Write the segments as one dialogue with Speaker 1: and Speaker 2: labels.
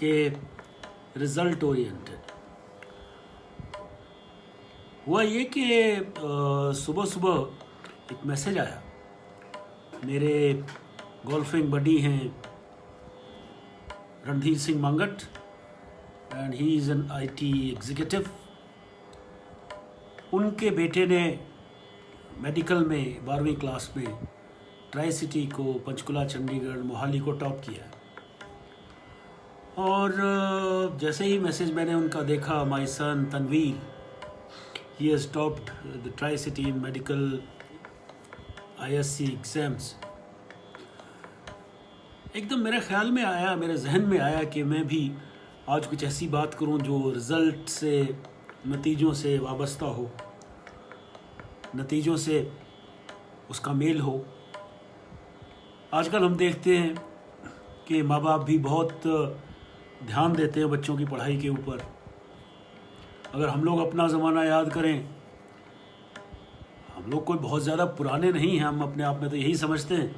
Speaker 1: कि result oriented. हुआ ये कि सुबह सुबह एक मैसेज आया। मेरे गोल्फिंग बडी हैं Randhir Singh Mangat and he is an IT executive. उनके बेटे ने मेडिकल में 12वीं क्लास में ट्राई सिटी को, पंचकुला, चंडीगढ़, मोहाली को टॉप किया। और जैसे ही मैसेज मैंने उनका देखा, my son Tanvir, he has topped the tri city in medical ISC exams, एकदम मेरे ख्याल में आया, मेरे जहन में आया कि मैं भी आज कुछ ऐसी बात करूं जो रिज़ल्ट से, नतीजों से वाबस्ता हो, नतीजों से उसका मेल हो। आजकल हम देखते हैं कि माँ बाप भी बहुत ध्यान देते हैं बच्चों की पढ़ाई के ऊपर। अगर हम लोग अपना ज़माना याद करें, हम लोग कोई बहुत ज़्यादा पुराने नहीं हैं, हम अपने आप में तो यही समझते हैं,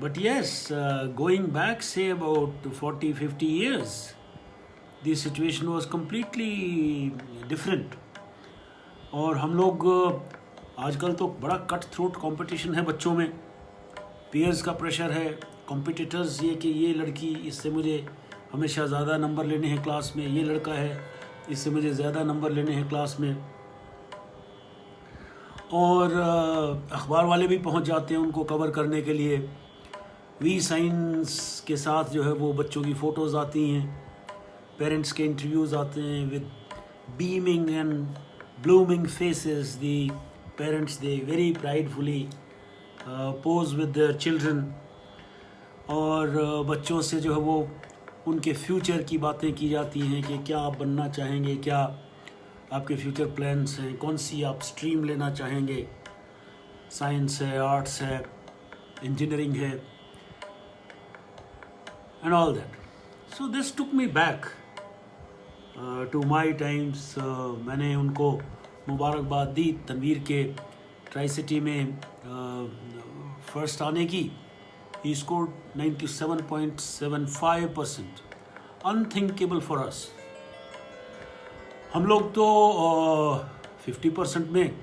Speaker 1: but yes, going back say about 40-50 years, the situation was completely different. और हम लोग आजकल तो बड़ा कट थ्रोट कंपटीशन है बच्चों में, पीयर्स का प्रेशर है, कॉम्पिटिटर्स, ये कि ये लड़की, इससे मुझे हमेशा ज़्यादा नंबर लेने हैं क्लास में, ये लड़का है, इससे मुझे ज़्यादा नंबर लेने हैं क्लास में। और अखबार वाले भी पहुंच जाते हैं उनको कवर करने के लिए। वी साइंस के साथ जो है वो बच्चों की फ़ोटोज़ आती हैं, पेरेंट्स के इंटरव्यूज़ आते हैं with beaming and blooming faces. The parents, they very pridefully pose with their children. और बच्चों से जो है वो उनके फ्यूचर की बातें की जाती हैं कि क्या आप बनना चाहेंगे, क्या आपके फ्यूचर प्लान्स हैं, कौन सी आप स्ट्रीम लेना चाहेंगे, साइंस है, आर्ट्स है, इंजीनियरिंग है, and all that. So this took me back to my times. मैंने उनको मुबारकबाद दी तनवीर के ट्राई सिटी में फर्स्ट आने की। He scored 97.75%, unthinkable for us. हम लोग तो 50% में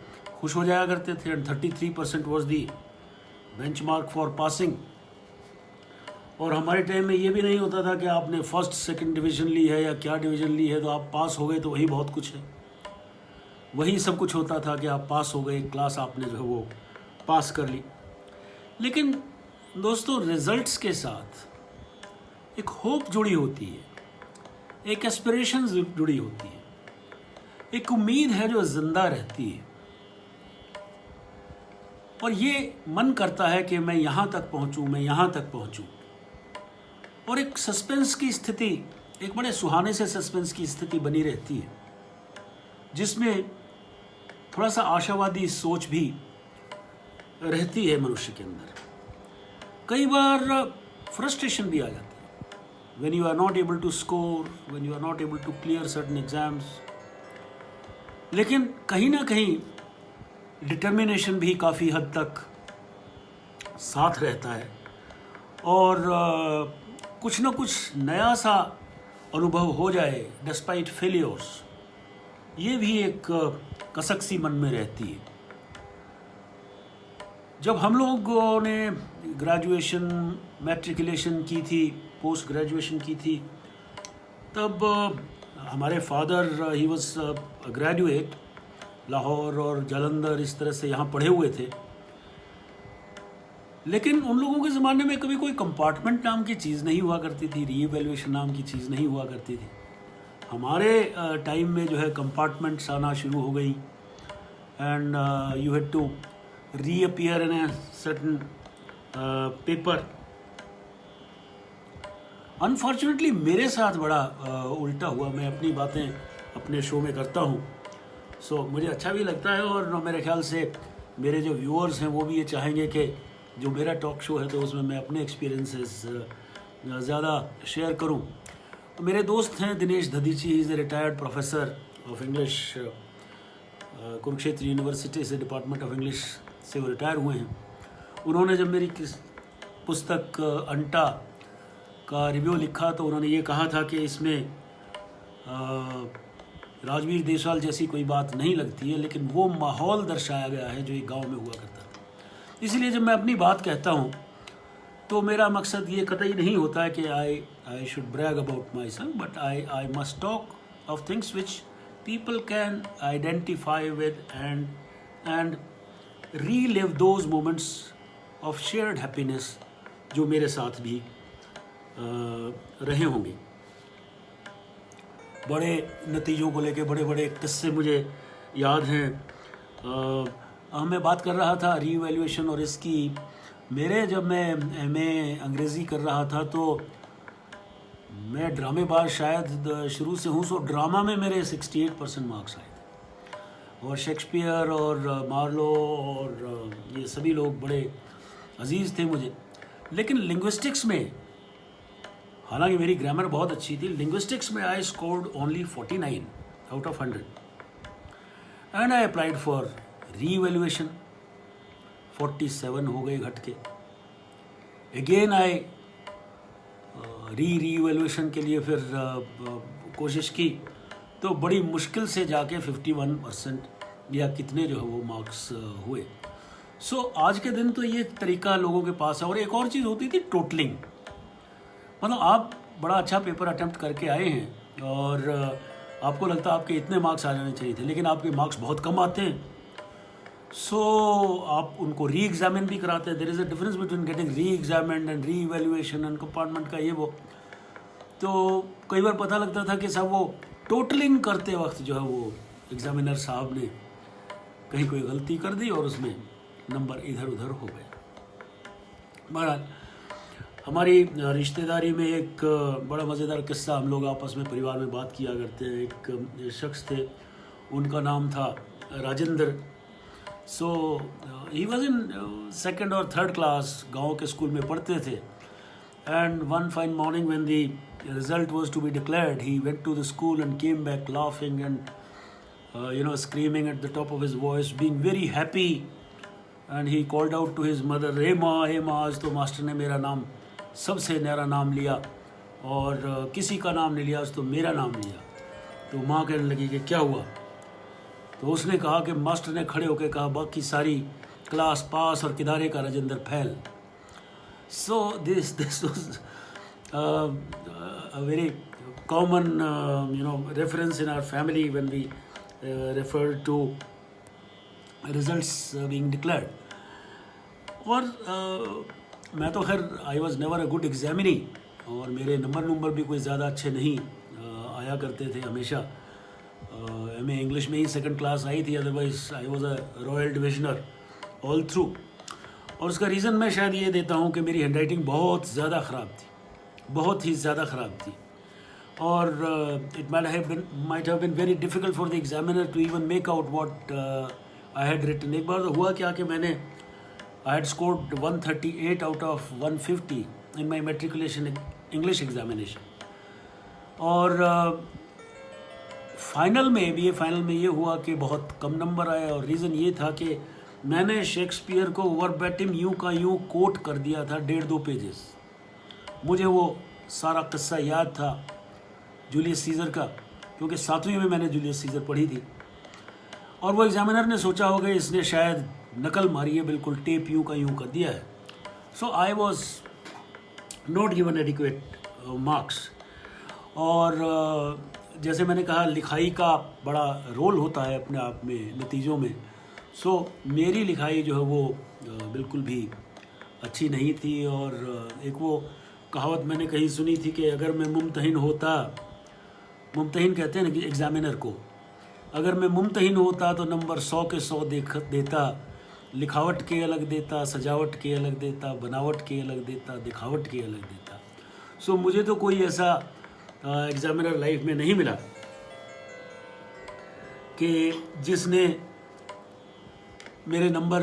Speaker 1: खुश हो जाया करते थे, and 33% was the benchmark for passing. और हमारे टाइम में ये भी नहीं होता था कि आपने फर्स्ट सेकंड डिवीज़न ली है या क्या डिवीज़न ली है तो आप पास हो गए तो वही बहुत कुछ है। वही सब कुछ होता था कि आप पास हो गए, क्लास आपने जो है वो पास कर ली। लेकिन दोस्तों, रिजल्ट्स के साथ एक होप जुड़ी होती है, एक एस्पिरेशन जुड़ी होती है, एक उम्मीद है जो जिंदा रहती है। और ये मन करता है कि मैं यहाँ तक पहुँचूँ, मैं यहाँ तक पहुँचूँ। और एक सस्पेंस की स्थिति, एक बड़े सुहाने से सस्पेंस की स्थिति बनी रहती है, जिसमें थोड़ा सा आशावादी सोच भी रहती है मनुष्य के अंदर। कई बार फ्रस्ट्रेशन भी आ जाती है when you are not able to score, when you are not able to clear certain exams। लेकिन कहीं ना कहीं डिटर्मिनेशन भी काफ़ी हद तक साथ रहता है, और कुछ ना कुछ नया सा अनुभव हो जाए डिस्पाइट फेलियर्स, ये भी एक कसक सी मन में रहती है। जब हम लोगों ने ग्रेजुएशन, मैट्रिकुलेशन की थी, पोस्ट ग्रेजुएशन की थी, तब हमारे father, he was graduate, Lahore और जालंधर इस तरह से यहाँ पढ़े हुए थे। लेकिन उन लोगों के ज़माने में कभी कोई कंपार्टमेंट नाम की चीज़ नहीं हुआ करती थी, रीवैल्यूएशन नाम की चीज़ नहीं हुआ करती थी। हमारे टाइम में जो है कंपार्टमेंट्स आना शुरू हो गई, and you had to reappear in a certain paper. Unfortunately मेरे साथ बड़ा उल्टा हुआ। मैं अपनी बातें अपने शो में करता हूँ, सो मुझे अच्छा भी लगता है, और मेरे ख्याल से मेरे जो व्यूअर्स हैं वो भी ये चाहेंगे कि जो मेरा टॉक शो है तो उसमें मैं अपने एक्सपीरियंसेस ज़्यादा शेयर करूं। मेरे दोस्त हैं Dinesh Dadhichi, he is a retired professor of English, Kurukshetra university से, डिपार्टमेंट ऑफ इंग्लिश से वो रिटायर हुए हैं। उन्होंने जब मेरी पुस्तक अंटा का रिव्यू लिखा तो उन्होंने ये कहा था कि इसमें राजवीर देशवाल जैसी कोई बात नहीं लगती है, लेकिन वो माहौल दर्शाया गया है जो एक गांव में हुआ करता था। इसलिए जब मैं अपनी बात कहता हूँ तो मेरा मकसद ये कतई नहीं होता है कि I should brag about my self, but I must talk of things which people can identify with and relive those moments of shared happiness जो मेरे साथ भी रहे होंगे। बड़े नतीजों को लेके बड़े बड़े किस्से मुझे याद हैं। मैं बात कर रहा था रीवैल्यूएशन और इसकी, मेरे जब मैं एमए अंग्रेज़ी कर रहा था तो मैं ड्रामेबाज शायद शुरू से हूँ, सो ड्रामा में मेरे 68% मार्क्स आए थे। और शेक्सपियर और मार्लो और ये सभी लोग बड़े अजीज़ थे मुझे। लेकिन लिंग्विस्टिक्स में, हालांकि मेरी ग्रामर बहुत अच्छी थी, लिंग्विस्टिक्स में I scored only 49 out of 100 and I applied for revaluation, 47 हो गए घट के। अगेन आई रीवैल्यूएशन के लिए फिर कोशिश की तो बड़ी मुश्किल से जाके 51% या कितने जो है वो मार्क्स हुए। सो आज के दिन तो ये तरीका लोगों के पास है। और एक और चीज़ होती थी टोटलिंग, मतलब आप बड़ा अच्छा पेपर अटेम्प्ट करके आए हैं और आपको लगता है आपके इतने मार्क्स आ जाने चाहिए थे, लेकिन आपके मार्क्स बहुत कम आते हैं। सो आप उनको री एग्जामिन भी कराते हैं। There is a difference between getting re examine and re evaluation and compartment का ये वो। तो कई बार पता लगता था कि साहब वो टोटलिंग करते वक्त जो है वो एग्जामिनर साहब ने कहीं कोई गलती कर दी और उसमें नंबर इधर उधर हो गए। बहरहाल हमारी रिश्तेदारी में एक बड़ा मज़ेदार किस्सा, हम लोग आपस में परिवार में बात किया करते हैं। एक शख्स थे, उनका नाम था Rajendra. So he was in second और थर्ड क्लास, गांव के स्कूल में पढ़ते थे। And one fine morning when the result was to be declared, he went to the school and came back laughing and screaming at the top of his voice, being very happy. And he called out to his mother, hey माँ, आज तो master ने मेरा नाम सबसे न्यारा नाम लिया और किसी का नाम नहीं लिया, आज तो मेरा नाम लिया। तो माँ कहने लगी कि क्या हुआ? तो उसने कहा कि मास्टर ने खड़े होकर कहा, बाकी सारी क्लास पास और किनारे का राजेंद्र फैल। So this was a very common reference in our family when we refer to results being declared. और मैं तो खैर I was never a good examinee और मेरे नंबर भी कोई ज़्यादा अच्छे नहीं आया करते थे हमेशा। एमए इंग्लिश में ही सेकंड क्लास आई थी, otherwise I was a royal divisioner all through. और उसका रीज़न मैं शायद ये देता हूँ कि मेरी हैंडराइटिंग बहुत ज़्यादा ख़राब थी, बहुत ही ज़्यादा ख़राब थी। और it might have been very difficult for the examiner to even make out what I had written. एक बार तो हुआ क्या कि मैंने I had scored 138 out of 150 in my matriculation English examination. और फाइनल में BA फाइनल में ये हुआ कि बहुत कम नंबर आए और रीज़न ये था कि मैंने शेक्सपियर को वर्बैटिम यूं का यूं कोट कर दिया था 1.5-2 पेजेस। मुझे वो सारा किस्सा याद था जूलियस सीज़र का, क्योंकि 7वीं में मैंने जूलियस सीज़र पढ़ी थी। और वो एग्जामिनर ने सोचा होगा इसने शायद नकल मारी है, बिल्कुल टेप यूं का यूं कर दिया है। So I was not given adequate marks. और जैसे मैंने कहा लिखाई का बड़ा रोल होता है अपने आप में नतीजों में। सो मेरी लिखाई जो है वो बिल्कुल भी अच्छी नहीं थी। और एक वो कहावत मैंने कहीं सुनी थी कि अगर मैं मुमतहिन होता, मुमतहिन कहते हैं ना कि एग्ज़ामिनर को, अगर मैं मुमतहिन होता तो नंबर 100 के 100 देता, लिखावट के अलग देता, सजावट के अलग देता, बनावट के अलग देता, दिखावट के अलग देता। सो मुझे तो कोई ऐसा एग्जामिनर लाइफ में नहीं मिला कि जिसने मेरे नंबर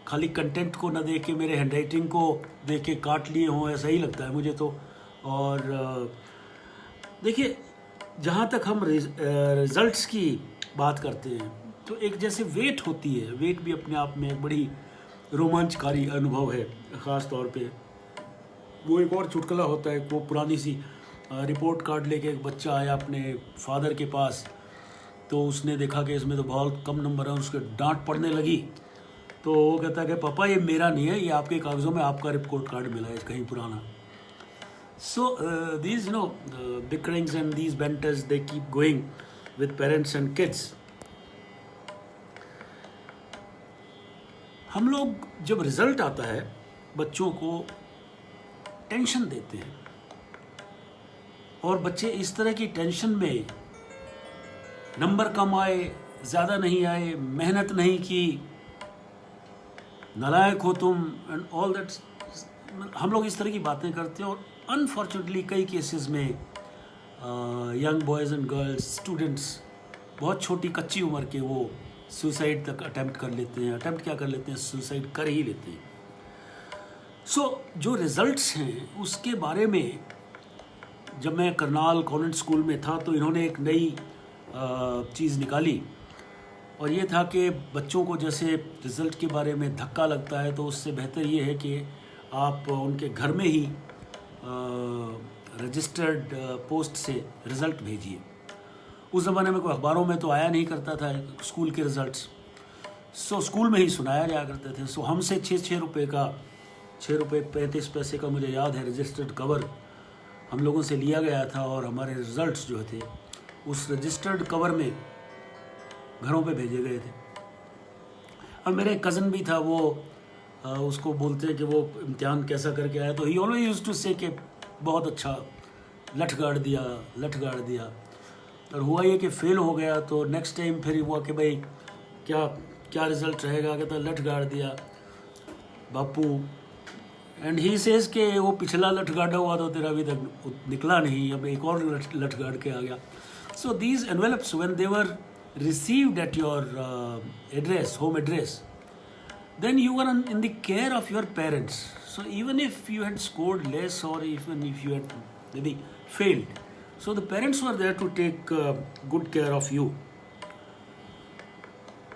Speaker 1: खाली कंटेंट को ना देख के मेरे हैंडराइटिंग को देख के काट लिए हों, ऐसा ही लगता है मुझे तो। और देखिए, जहाँ तक हम रिज़ल्ट्स की बात करते हैं तो एक जैसे वेट होती है, वेट भी अपने आप में एक बड़ी रोमांचकारी अनुभव है। ख़ास तौर पे वो एक और चुटकुला होता है, वो पुरानी सी रिपोर्ट कार्ड लेके एक बच्चा आया अपने फादर के पास, तो उसने देखा कि इसमें तो बहुत कम नंबर है, उसके डांट पड़ने लगी। तो वो कहता है कि पापा ये मेरा नहीं है, ये आपके कागज़ों में आपका रिपोर्ट कार्ड मिला है कहीं पुराना। So these bickerings and these banters, they keep going with parents and kids. हम लोग जब रिज़ल्ट आता है बच्चों को टेंशन देते हैं, और बच्चे इस तरह की टेंशन में, नंबर कम आए, ज़्यादा नहीं आए, मेहनत नहीं की, नालायक हो तुम, एंड ऑल दैट, हम लोग इस तरह की बातें करते हैं। और अनफॉर्चुनेटली कई केसेस में young boys and girls, students, बहुत छोटी कच्ची उम्र के वो सुसाइड तक अटेम्प्ट कर लेते हैं। अटेम्प्ट क्या कर लेते हैं, सुसाइड कर ही लेते हैं। सो जो रिज़ल्ट्स हैं उसके बारे में, जब मैं करनाल कॉन्वेंट स्कूल में था तो इन्होंने एक नई चीज़ निकाली, और ये था कि बच्चों को जैसे रिज़ल्ट के बारे में धक्का लगता है, तो उससे बेहतर ये है कि आप उनके घर में ही रजिस्टर्ड पोस्ट से रिज़ल्ट भेजिए। उस ज़माने में कोई अखबारों में तो आया नहीं करता था स्कूल के रिज़ल्ट्स, सो स्कूल में ही सुनाया जाया करते थे। सो हमसे 6 रुपये का, 6 रुपये 35 पैसे का मुझे याद है, रजिस्टर्ड कवर हम लोगों से लिया गया था, और हमारे रिज़ल्ट्स जो थे उस रजिस्टर्ड कवर में घरों पे भेजे गए थे। और मेरे कज़न भी था, वो उसको बोलते हैं कि वो इम्तिहान कैसा करके आया, तो ही ऑलवेज यूज्ड टू से कि बहुत अच्छा, लठ गाड़ दिया, लठ गाड़ दिया। और हुआ ये कि फ़ेल हो गया, तो नेक्स्ट टाइम फिर हुआ कि भाई क्या क्या रिज़ल्ट रहेगा, कहता लठ गाड़ दिया बापू, एंड ही सेज के वो पिछला लठ गाड़ा हुआ तो तेरा अभी तक निकला नहीं, अब एक और लठ गाड़ के आ गया। So these envelopes when they were received at your address, home address, then you were in the care of your parents. So even if you had scored less, or even if you had maybe failed, so the parents were there to take good care of you,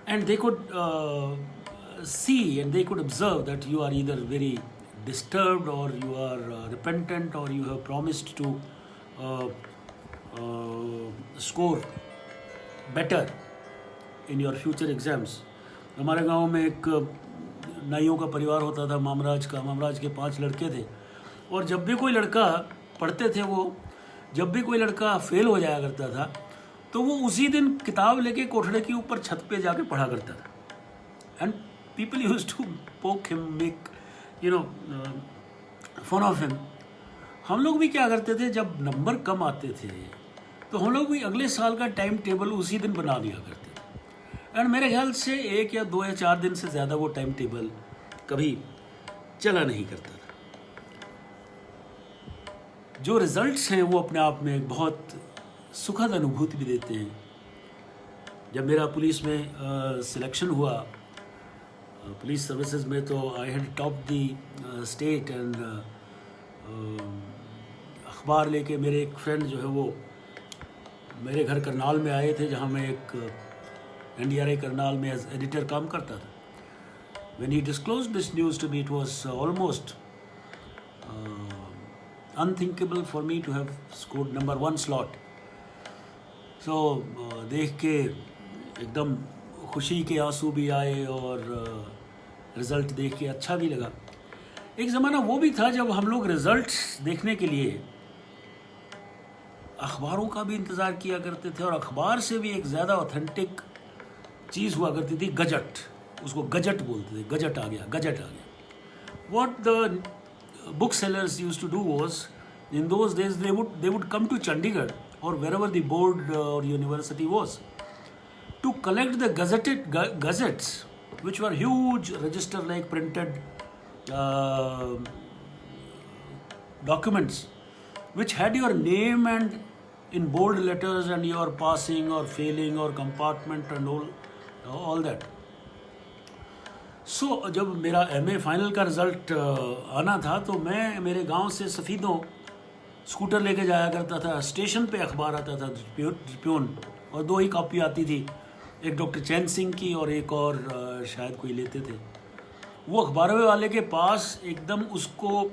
Speaker 1: and they could see and they could observe that you are either very disturbed, or you are repentant, or you have promised to score better in your future exams. हमारे गांव में एक नाइयों का परिवार होता था, मामराज के 5 लड़के थे, और जब भी कोई लड़का पढ़ते थे, वो जब भी कोई लड़का फेल हो जाया करता था, तो वो उसी दिन किताब लेके कोठड़े के ऊपर छत पे जाके पढ़ा करता था। And people used to poke him, make fun of him. हम लोग भी क्या करते थे, जब नंबर कम आते थे तो हम लोग भी अगले साल का टाइम टेबल उसी दिन बना लिया करते थे। एंड मेरे ख्याल से 1 या 2 या 4 दिन से ज़्यादा वो टाइम टेबल कभी चला नहीं करता था। जो रिज़ल्ट्स हैं वो अपने आप में बहुत सुखद अनुभूति भी देते हैं। जब मेरा पुलिस में सिलेक्शन हुआ, पुलिस सर्विसेज में, तो I had top the state, and अखबार लेके मेरे एक फ्रेंड जो है वो मेरे घर करनाल में आए थे, जहाँ मैं एक NDRI करनाल में एज एडिटर काम करता था। When he disclosed this news to me, it was almost unthinkable for me to have scored number 1 slot. So देख के एकदम खुशी के आंसू भी आए, और रिज़ल्ट देख के अच्छा भी लगा। एक ज़माना वो भी था जब हम लोग रिज़ल्ट्स देखने के लिए अखबारों का भी इंतज़ार किया करते थे, और अखबार से भी एक ज़्यादा ऑथेंटिक चीज़ हुआ करती थी, गजट। उसको गजट बोलते थे, गजट आ गया। What the booksellers used to do was, in those days they would come to Chandigarh or wherever the board or university was, to collect the gazettes, which were huge register like printed documents, which had your name and in bold letters, and your passing or failing or compartment and all that. So जब मेरा MA final का result आना था, तो मैं मेरे गांव से सफ़ीदों स्कूटर लेके जाया करता था। स्टेशन पे अखबार आता था ट्रिब्यून, और 2 ही कॉपी आती थी, एक डॉक्टर चैन सिंह की और एक और शायद कोई लेते थे। वो अखबार वाले के पास एकदम उसको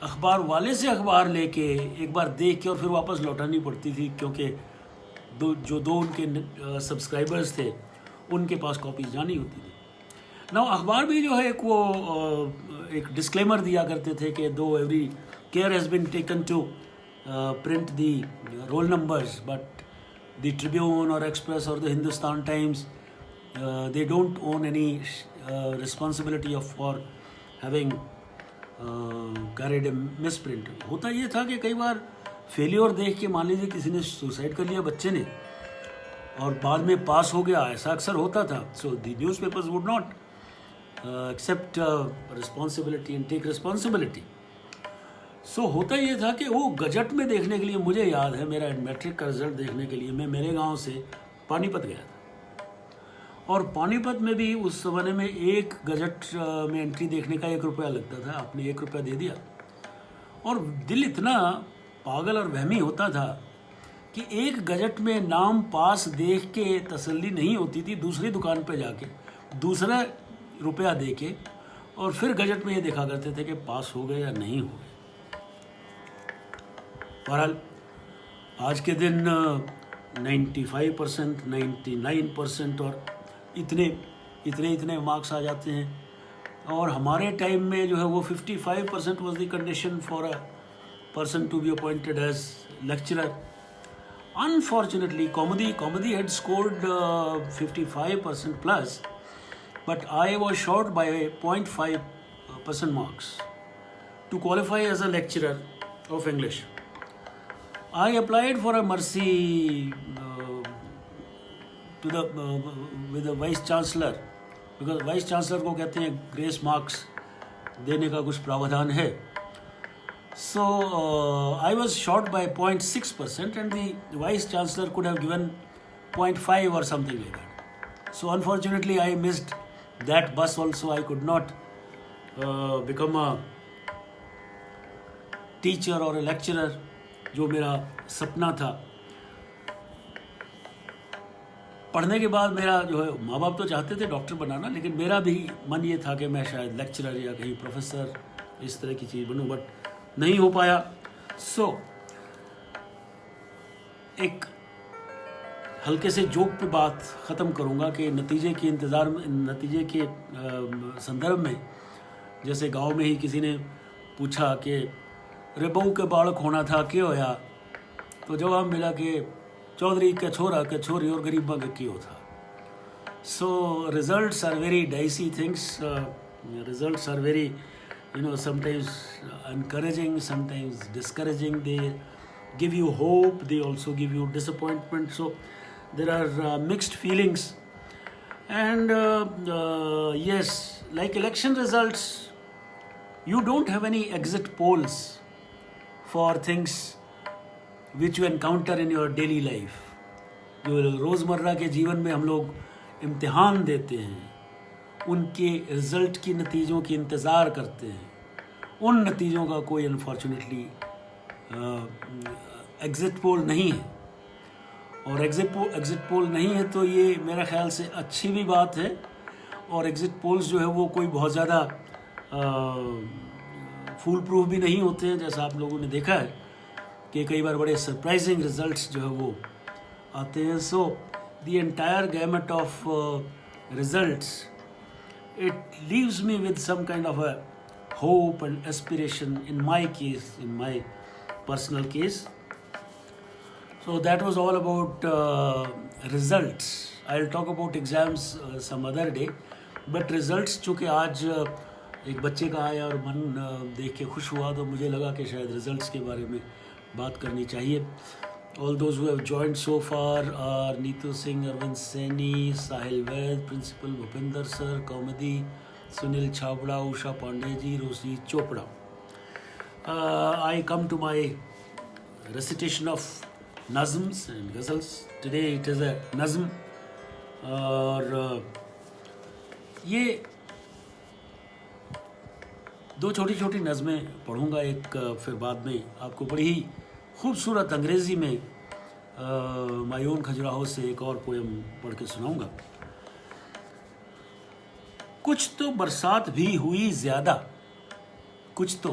Speaker 1: अखबार वाले से अखबार लेके एक बार देख के और फिर वापस लौटानी पड़ती थी, क्योंकि दो उनके सब्सक्राइबर्स थे उनके पास कॉपीज जानी होती थी ना। अखबार भी जो है एक डिस्क्लेमर दिया करते थे कि though every care has been taken to print the roll numbers, but the Tribune और एक्सप्रेस और the Hindustan Times they don't own any responsibility of for having carried a misprint। होता ये था कि कई बार फेलियर देख के मान लीजिए किसी ने सुसाइड कर लिया बच्चे ने और बाद में पास हो गया, ऐसा अक्सर होता था। So the newspapers would not accept responsibility and take responsibility. So होता ये था कि वो गजट में देखने के लिए, मुझे याद है मेरा मैट्रिक का रिजल्ट देखने के लिए मैं मेरे गांव से पानीपत गया था, और पानीपत में भी उस ज़माने में एक गजट में एंट्री देखने का 1 रुपया लगता था। आपने 1 रुपया दे दिया और दिल इतना पागल और वहमी होता था कि एक गजट में नाम पास देख के तसल्ली नहीं होती थी, दूसरी दुकान पे जाके दूसरा रुपया दे के और फिर गजट में ये देखा करते थे कि पास हो गए या नहीं हो गए। बहरहाल आज के दिन 95%, 99% और इतने मार्क्स आ जाते हैं। और हमारे टाइम में जो है वो 55% was the condition for a person to be appointed as lecturer. Unfortunately कॉमेडी had scored 55% plus, but I was short by 0.5% marks to qualify as a lecturer of English. I applied for a mercy with the vice chancellor, because vice chancellor को कहते हैं grace marks देने का कुछ प्रावधान है। So I was short by 0.6% and the vice chancellor could have given 0.5 or something like that. So unfortunately I missed that bus also. I could not become a teacher or a lecturer, जो मेरा सपना था। पढ़ने के बाद मेरा जो है माँ बाप तो चाहते थे डॉक्टर बनाना, लेकिन मेरा भी मन ये था कि मैं शायद लेक्चरर या कहीं प्रोफेसर इस तरह की चीज़ बनूं, बट नहीं हो पाया। सो एक हल्के से जोक पे बात ख़त्म करूँगा कि नतीजे के संदर्भ में, जैसे गांव में ही किसी ने पूछा कि रे बहू के बालक होना था क्यों होया, तो जवाब मिला कि चौधरी के छोरा के छोरी और गरीबा के क्यों था। So results are very dicey things, results are very sometimes encouraging, sometimes discouraging. They give you hope, they also give you disappointment. So there are mixed feelings. And yes, like election results, you don't have any exit polls for things which you encounter in your daily life. जो रोज़मर्रा के जीवन में हम लोग इम्तिहान देते हैं, उनके रिज़ल्ट की नतीजों की इंतज़ार करते हैं, उन नतीजों का कोई अनफॉर्चुनेटली एग्ज़िट पोल नहीं है। और एग्ज़िट पोल नहीं है तो ये मेरा ख्याल से अच्छी भी बात है। और एग्ज़िट पोल्स जो है वो कोई बहुत ज़्यादा फूल प्रूफ भी नहीं होते हैं, जैसा आप लोगों ने देखा है कि कई बार बड़े सरप्राइजिंग रिज़ल्ट्स जो है वो आते हैं। So the entire gamete of results, it leaves me with some kind of a hope and aspiration in my case, in my personal case. So that was all about results. I'll talk about exams some other day, but results चूँकि आज एक बच्चे का आया और मन देख के खुश हुआ, तो मुझे लगा कि शायद results के बारे में बात करनी चाहिए। All those who have joined so far are Neetu Singh, Arvind Saini, Sahil Vaid, Principal Bhupinder Sir, Kaumadi, Sunil Chhabda, Usha Pandey ji, Roshni Chopra. I come to my recitation of nazms and ghazals. Today it is a nazm. और ये दो छोटी छोटी नज़में पढ़ूँगा, एक फिर बाद में आपको बड़ी ही खूबसूरत अंग्रेज़ी में मायून खजुराहो से एक और पोएम पढ़ के सुनाऊंगा। कुछ तो बरसात भी हुई ज़्यादा, कुछ तो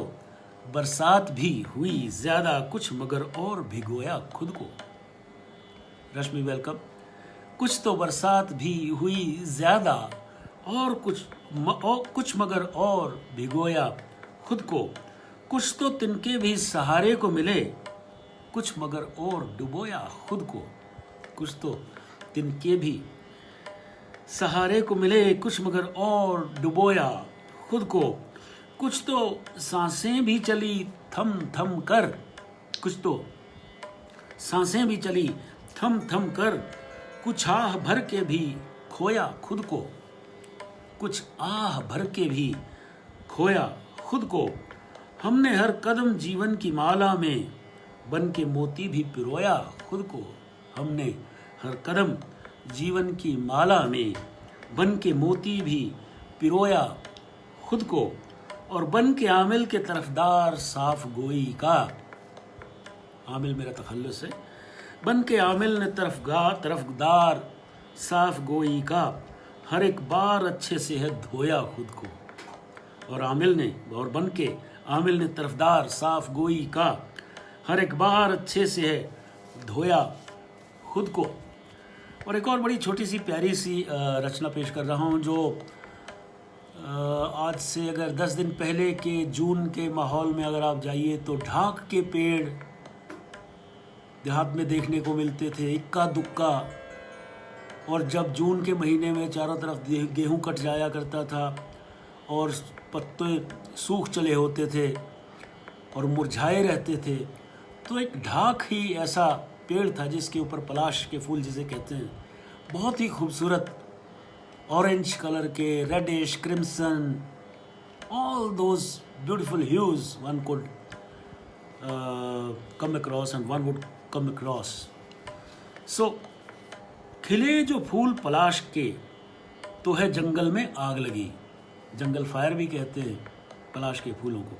Speaker 1: बरसात भी हुई ज्यादा कुछ मगर और भिगोया खुद को। रश्मि वेलकम। कुछ तो बरसात भी हुई ज्यादा और कुछ मगर और भिगोया खुद को। कुछ तो तिनके भी सहारे को मिले, कुछ मगर और डुबोया खुद को। कुछ तो तिनके भी सहारे को मिले, कुछ मगर और डुबोया खुद को। कुछ तो सांसें भी चली थम थम कर, कुछ तो सांसें भी चली थम थम कर। कुछ आह भर के भी खोया खुद को, कुछ आह भर के भी खोया खुद को। हमने हर कदम जीवन की माला में बन के मोती भी पिरोया खुद को। हमने हर कदम जीवन की माला में बन के मोती भी पिरोया खुद को। और बन के आमिल के तरफदार साफ गोई का, आमिल मेरा तखल्लुस है, बन के आमिल ने तरफदार साफ गोई का। हर एक बार अच्छे से है धोया खुद को। और बन के आमिल ने तरफदार साफ गोई का। हर एक बार अच्छे से है धोया खुद को। और एक और बड़ी छोटी सी प्यारी सी रचना पेश कर रहा हूँ, जो आज से अगर 10 दिन पहले के जून के माहौल में अगर आप जाइए तो ढाक के पेड़ देहात में देखने को मिलते थे, इक्का दुक्का। और जब जून के महीने में चारों तरफ गेहूं कट जाया करता था और पत्ते सूख चले होते थे और मुरझाए रहते थे, तो एक ढाक ही ऐसा पेड़ था जिसके ऊपर पलाश के फूल जिसे कहते हैं, बहुत ही खूबसूरत ऑरेंज कलर के, reddish, crimson, all those beautiful hues one could come across and one would come across. So, खिले जो फूल पलाश के तो है जंगल में आग लगी। जंगल फायर भी कहते हैं पलाश के फूलों को।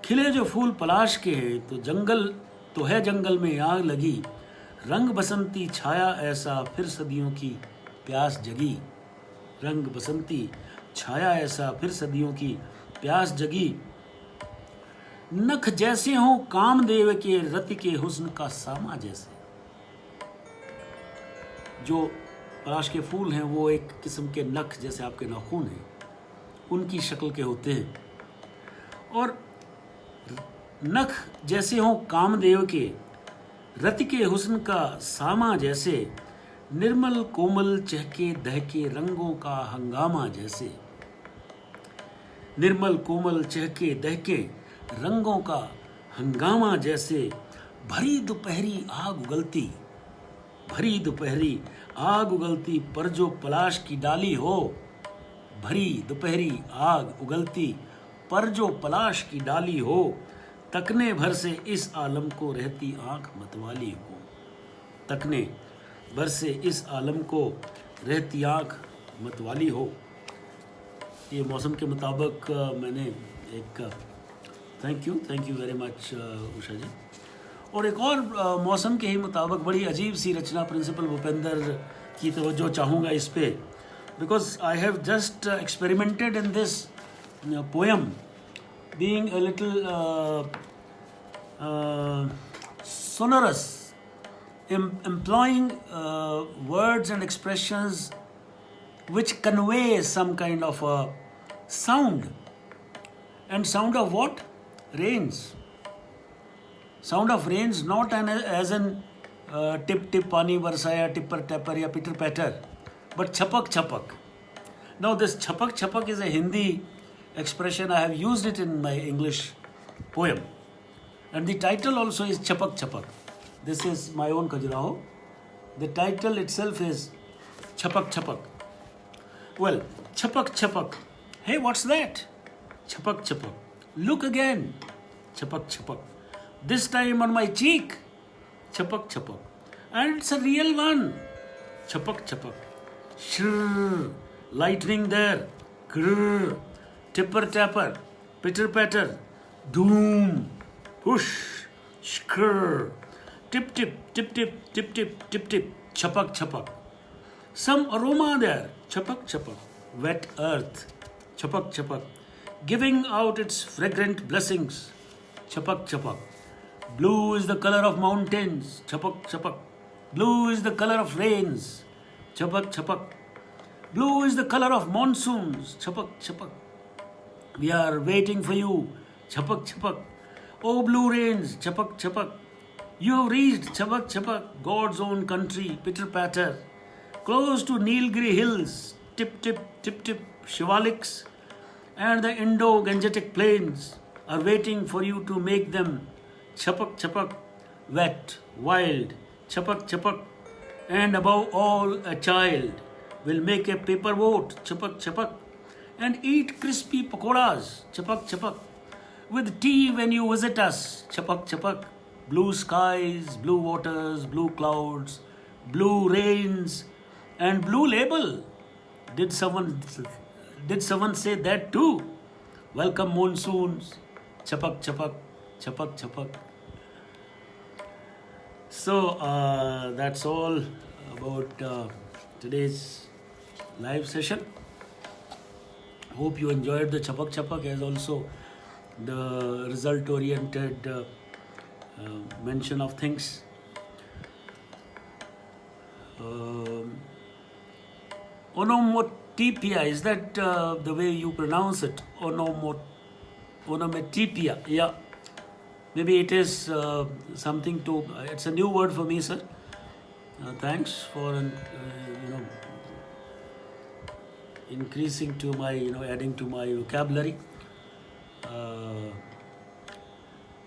Speaker 1: खिले जो फूल पलाश के हैं तो है जंगल में आग लगी। रंग बसंती छाया ऐसा फिर सदियों की प्यास जगी। रंग बसंती छाया ऐसा फिर सदियों की प्यास जगी। नख जैसे हो कामदेव के रति के हुस्न का सामा जैसे। जो पलाश के फूल हैं वो एक किस्म के नख, जैसे आपके नाखून हैं, उनकी शक्ल के होते हैं। और नख जैसे हो कामदेव के रति के हुस्न का सामा जैसे। निर्मल कोमल चहके दहके रंगों का हंगामा जैसे। निर्मल कोमल चहके दहके रंगों का हंगामा जैसे। भरी दोपहरी आग उगलती, भरी दोपहरी आग उगलती पर जो पलाश की डाली हो। भरी दोपहरी आग उगलती पर जो पलाश की डाली हो। तकने भर से इस आलम को रहती आंख मतवाली हो। तकने भर से इस आलम को रहती आंख मतवाली हो। ये मौसम के मुताबिक मैंने एक thank you very much Usha जी। और एक और मौसम के ही मुताबिक बड़ी अजीब सी रचना प्रिंसिपल भूपेंद्र की तवज्जो चाहूँगा इस पे, because I have just experimented in this poem being a little sonorous, employing words and expressions which convey some kind of a sound. And sound of what? Rains. Sound of rains, not as in tip tip पानी बरसाया, tipper tapper या pitter patter, but छपक छपक. Now this छपक छपक is a Hindi expression. I have used it in my English poem. And the title also is छपक छपक. This is my own Khajuraho. The title itself is छपक छपक. Well, छपक छपक. Hey, what's that? छपक छपक. Look again. छपक छपक. This time on my cheek. छपक छपक. And it's a real one. छपक छपक. Shrrr. Lightning there. Grrr. Tipper tapper. Pitter patter. Doom. Whoosh. Skrrr. Tip tip. Tip tip. Tip tip. Tip tip. छपक छपक. Some aroma there. छपक छपक. Wet earth. छपक छपक. Giving out its fragrant blessings. chapak chapak. Blue is the color of mountains, chapak chapak. Blue is the color of rains, chapak chapak. Blue is the color of monsoons, chapak chapak. We are waiting for you, chapak chapak. Oh blue rains, chapak chapak. You have reached, chapak chapak, God's own country, pitter patter. Close to Nilgiri hills, tip tip tip tip, Shivaliks and the Indo-Gangetic plains are waiting for you to make them chapak chapak, wet, wild, chapak chapak. And above all, a child will make a paper boat, chapak chapak, and eat crispy pakoras, chapak chapak, with tea when you visit us, chapak chapak. Blue skies, blue waters, blue clouds, blue rains, and blue label. Did someone say that too? Welcome monsoons, chapak chapak, chapak chapak. So that's all about today's live session. Hope you enjoyed the chapak chapak, as also the result oriented mention of things. Onomatopoeia, is that the way you pronounce it? Onomatopoeia, yeah. Maybe it is something to, it's a new word for me, sir. Thanks for, increasing to my, adding to my vocabulary.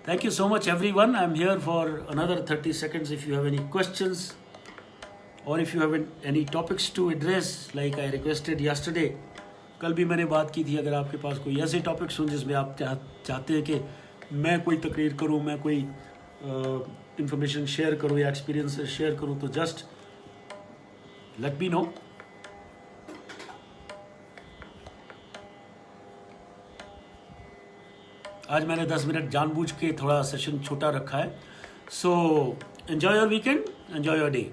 Speaker 1: Thank you so much, everyone. I'm here for another 30 seconds. If you have any questions or if you have any topics to address, like I requested yesterday, कल भी मैंने बात की थी, अगर आपके पास कोई ऐसे टॉपिक्स हों जिसमें आप चाहते हैं कि मैं कोई तकरीर करूं, मैं कोई इंफॉर्मेशन शेयर करूं या एक्सपीरियंस शेयर करूं, तो जस्ट लेट मी नो. आज मैंने 10 मिनट जानबूझ के थोड़ा सेशन छोटा रखा है. So enjoy your weekend, enjoy your day.